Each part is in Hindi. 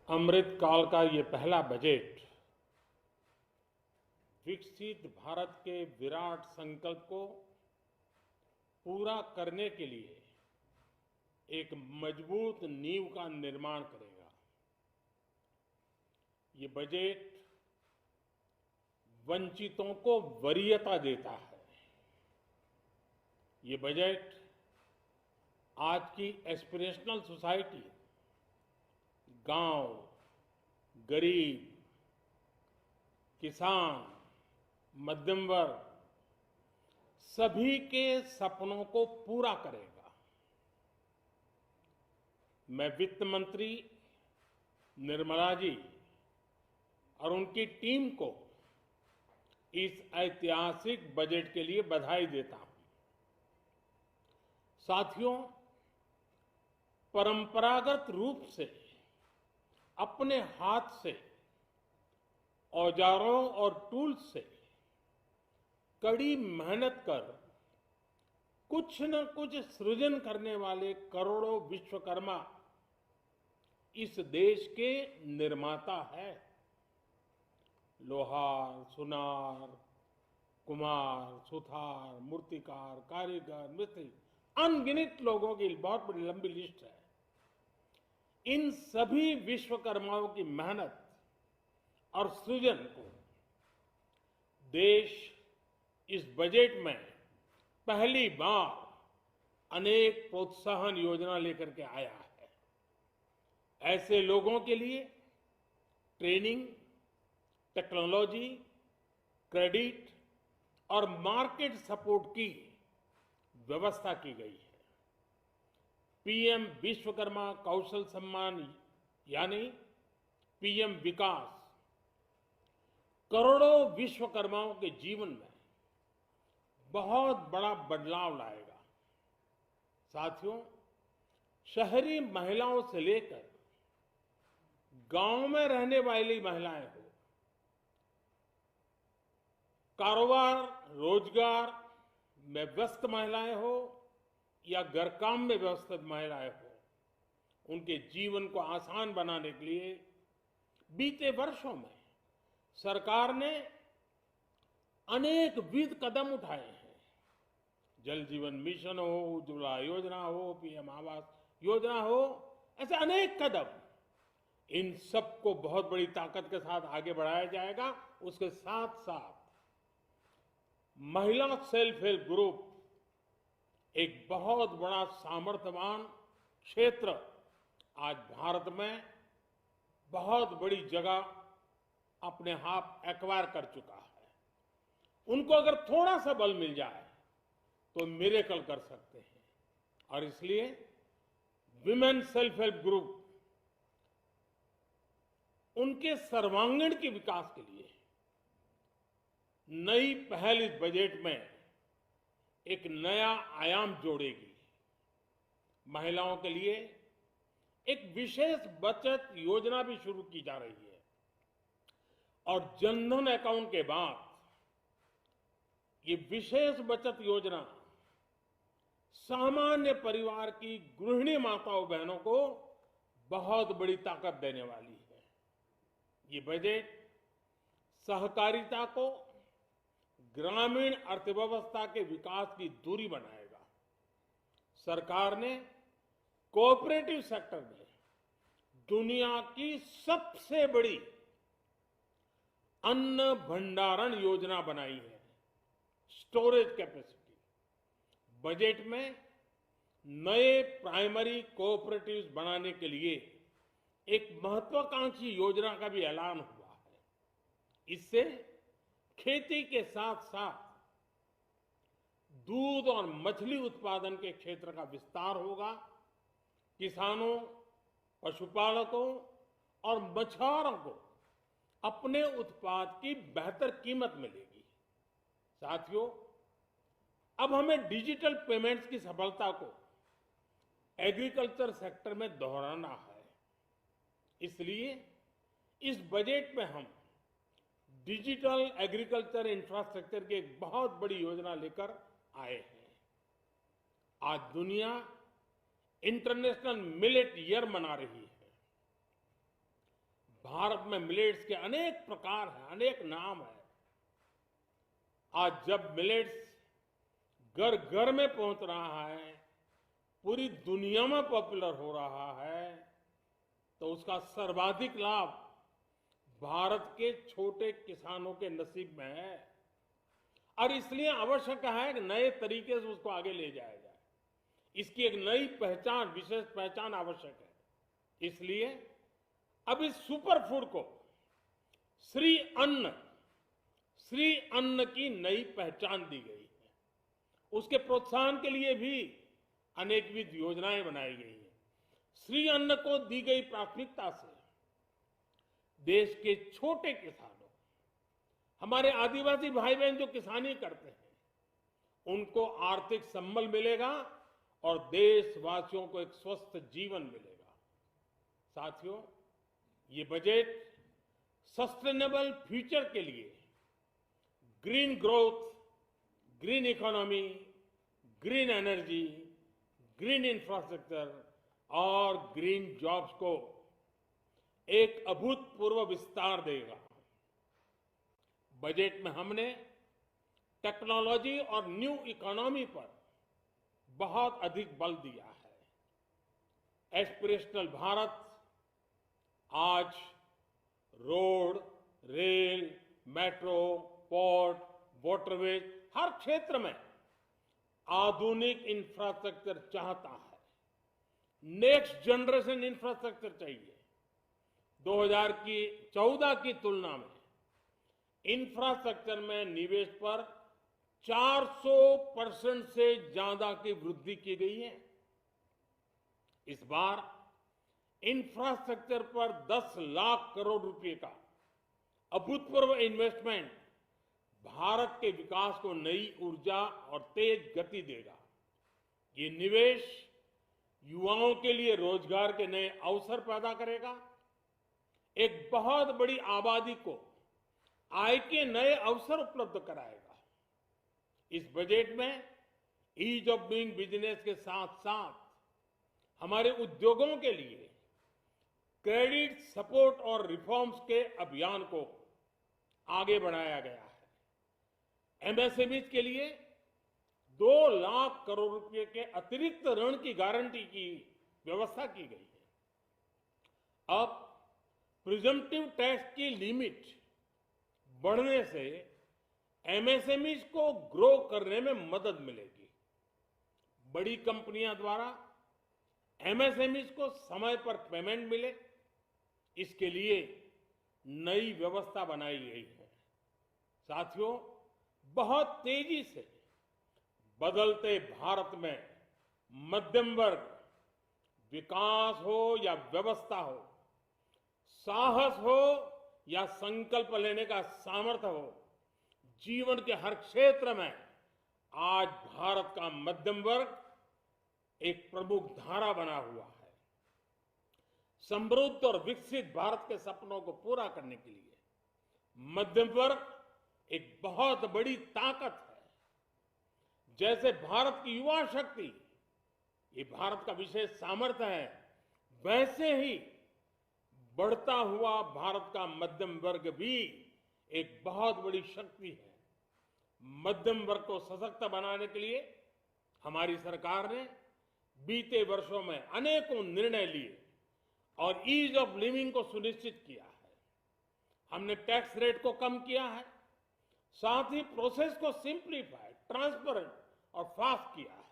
अमृत काल का ये पहला बजट विकसित भारत के विराट संकल्प को पूरा करने के लिए एक मजबूत नींव का निर्माण करेगा। ये बजट वंचितों को वरीयता देता है। ये बजट आज की एस्पिरेशनल सोसाइटी, गांव, गरीब, किसान, मध्यम वर्ग सभी के सपनों को पूरा करेगा। मैं वित्त मंत्री निर्मला जी और उनकी टीम को इस ऐतिहासिक बजट के लिए बधाई देता हूं। साथियों, परंपरागत रूप से अपने हाथ से औजारों और टूल्स से कड़ी मेहनत कर कुछ न कुछ सृजन करने वाले करोड़ों विश्वकर्मा इस देश के निर्माता है। लोहार, सुनार, कुम्हार, सुथार, मूर्तिकार, कारीगर, मिस्त्री, अनगिनत लोगों की बहुत बड़ी लंबी लिस्ट है। इन सभी विश्वकर्माओं की मेहनत और सृजन को देश इस बजट में पहली बार अनेक प्रोत्साहन योजना लेकर के आया है। ऐसे लोगों के लिए ट्रेनिंग, टेक्नोलॉजी, क्रेडिट और मार्केट सपोर्ट की व्यवस्था की गई है। पीएम विश्वकर्मा कौशल सम्मान यानी पीएम विकास करोड़ों विश्वकर्माओं के जीवन में बहुत बड़ा बदलाव लाएगा। साथियों, शहरी महिलाओं से लेकर गांव में रहने वाली महिलाएं हो, कारोबार रोजगार में व्यस्त महिलाएं हो या घर काम में व्यस्त महिलाएं हो, उनके जीवन को आसान बनाने के लिए बीते वर्षों में सरकार ने अनेक विध कदम उठाए हैं। जल जीवन मिशन हो, उज्ज्वला योजना हो, पीएम आवास योजना हो, ऐसे अनेक कदम, इन सबको बहुत बड़ी ताकत के साथ आगे बढ़ाया जाएगा। उसके साथ साथ महिला सेल्फ हेल्प ग्रुप एक बहुत बड़ा सामर्थ्यवान क्षेत्र आज भारत में बहुत बड़ी जगह अपने हाथ एक्वायर कर चुका है। उनको अगर थोड़ा सा बल मिल जाए तो मिरेकल कर सकते हैं। और इसलिए विमेन सेल्फ हेल्प ग्रुप उनके सर्वांगीण के विकास के लिए नई पहल इस बजट में एक नया आयाम जोड़ेगी। महिलाओं के लिए एक विशेष बचत योजना भी शुरू की जा रही है और जनधन अकाउंट के बाद ये विशेष बचत योजना सामान्य परिवार की गृहिणी माताओं बहनों को बहुत बड़ी ताकत देने वाली है। ये बजट सहकारिता को ग्रामीण अर्थव्यवस्था के विकास की धुरी बनाएगा। सरकार ने कोऑपरेटिव सेक्टर में दुनिया की सबसे बड़ी अन्न भंडारण योजना बनाई है, स्टोरेज कैपेसिटी। बजट में नए प्राइमरी कोऑपरेटिव्स बनाने के लिए एक महत्वाकांक्षी योजना का भी ऐलान हुआ है। इससे खेती के साथ साथ दूध और मछली उत्पादन के क्षेत्र का विस्तार होगा। किसानों, पशुपालकों और मछुआरों को अपने उत्पाद की बेहतर कीमत मिलेगी। साथियों, अब हमें डिजिटल पेमेंट्स की सफलता को एग्रीकल्चर सेक्टर में दोहराना है। इसलिए इस बजट में हम डिजिटल एग्रीकल्चर इंफ्रास्ट्रक्चर की एक बहुत बड़ी योजना लेकर आए हैं। आज दुनिया इंटरनेशनल मिलेट ईयर मना रही है। भारत में मिलेट्स के अनेक प्रकार हैं, अनेक नाम हैं। आज जब मिलेट्स घर घर में पहुंच रहा है, पूरी दुनिया में पॉपुलर हो रहा है, तो उसका सर्वाधिक लाभ भारत के छोटे किसानों के नसीब में है। और इसलिए आवश्यक है कि नए तरीके से उसको आगे ले जाया जाए। इसकी एक नई पहचान, विशेष पहचान आवश्यक है। इसलिए अब इस सुपर फूड को श्री अन्न की नई पहचान दी गई है। उसके प्रोत्साहन के लिए भी अनेकविध योजनाएं बनाई गई हैं। श्री अन्न को दी गई प्राथमिकता से देश के छोटे किसानों, हमारे आदिवासी भाई बहन जो किसानी करते हैं, उनको आर्थिक संबल मिलेगा और देशवासियों को एक स्वस्थ जीवन मिलेगा। साथियों, ये बजट सस्टेनेबल फ्यूचर के लिए green growth, green economy, green energy, green infrastructure और ग्रीन जॉब्स को एक अभूतपूर्व विस्तार देगा। बजट में हमने टेक्नोलॉजी और न्यू इकोनॉमी पर बहुत अधिक बल दिया है। एस्पिरेशनल भारत आज road, rail, metro, port, waterways, हर क्षेत्र में आधुनिक इंफ्रास्ट्रक्चर चाहता है। नेक्स्ट जनरेशन इंफ्रास्ट्रक्चर चाहिए। 2014 की तुलना में इंफ्रास्ट्रक्चर में निवेश पर 400% से ज्यादा की वृद्धि की गई है। इस बार इंफ्रास्ट्रक्चर पर 10 लाख करोड़ रुपए का अभूतपूर्व इन्वेस्टमेंट भारत के विकास को नई ऊर्जा और तेज गति देगा। ये निवेश युवाओं के लिए रोजगार के नए अवसर पैदा करेगा, एक बहुत बड़ी आबादी को आय के नए अवसर उपलब्ध कराएगा। इस बजट में ईज ऑफ डूइंग बिजनेस के साथ साथ हमारे उद्योगों के लिए क्रेडिट सपोर्ट और रिफॉर्म्स के अभियान को आगे बढ़ाया गया है। एमएसएमईज के लिए 2 लाख करोड़ रुपए के अतिरिक्त ऋण की गारंटी की व्यवस्था की गई है। अब प्रिजम्पटिव टैक्स की लिमिट बढ़ने से एमएसएमईज को ग्रो करने में मदद मिलेगी। बड़ी कंपनियों द्वारा एमएसएमईज को समय पर पेमेंट मिले, इसके लिए नई व्यवस्था बनाई गई है। साथियों, बहुत तेजी से बदलते भारत में मध्यम वर्ग, विकास हो या व्यवस्था हो, साहस हो या संकल्प लेने का सामर्थ्य हो, जीवन के हर क्षेत्र में आज भारत का मध्यम वर्ग एक प्रमुख धारा बना हुआ है। समृद्ध और विकसित भारत के सपनों को पूरा करने के लिए मध्यम वर्ग एक बहुत बड़ी ताकत है। जैसे भारत की युवा शक्ति ये भारत का विशेष सामर्थ्य है, वैसे ही बढ़ता हुआ भारत का मध्यम वर्ग भी एक बहुत बड़ी शक्ति है। मध्यम वर्ग को सशक्त बनाने के लिए हमारी सरकार ने बीते वर्षों में अनेकों निर्णय लिए और ईज ऑफ लिविंग को सुनिश्चित किया है। हमने टैक्स रेट को कम किया है, साथ ही प्रोसेस को सिंप्लीफाई, ट्रांसपेरेंट और फास्ट किया है।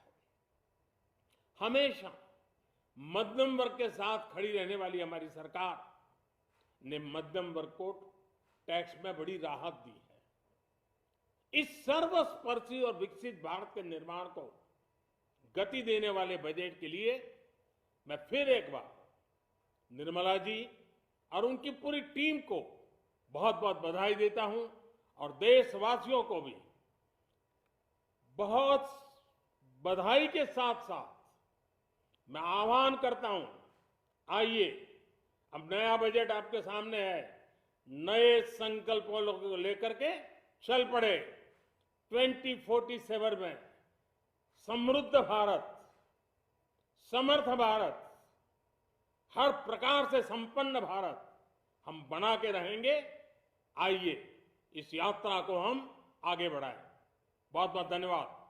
हमेशा मध्यम वर्ग के साथ खड़ी रहने वाली हमारी सरकार ने मध्यम वर्ग को टैक्स में बड़ी राहत दी है। इस सर्वस्पर्शी और विकसित भारत के निर्माण को गति देने वाले बजट के लिए मैं फिर एक बार निर्मला जी और उनकी पूरी टीम को बहुत बहुत बधाई देता हूं और देशवासियों को भी बहुत बधाई के साथ साथ मैं आह्वान करता हूं, आइए अब नया बजट आपके सामने है, नए संकल्पों को लेकर के चल पड़े। 2047 में समृद्ध भारत, समर्थ भारत, हर प्रकार से संपन्न भारत, हम बना के रहेंगे। आइए इस यात्रा को हम आगे बढ़ाएं। बहुत बहुत धन्यवाद।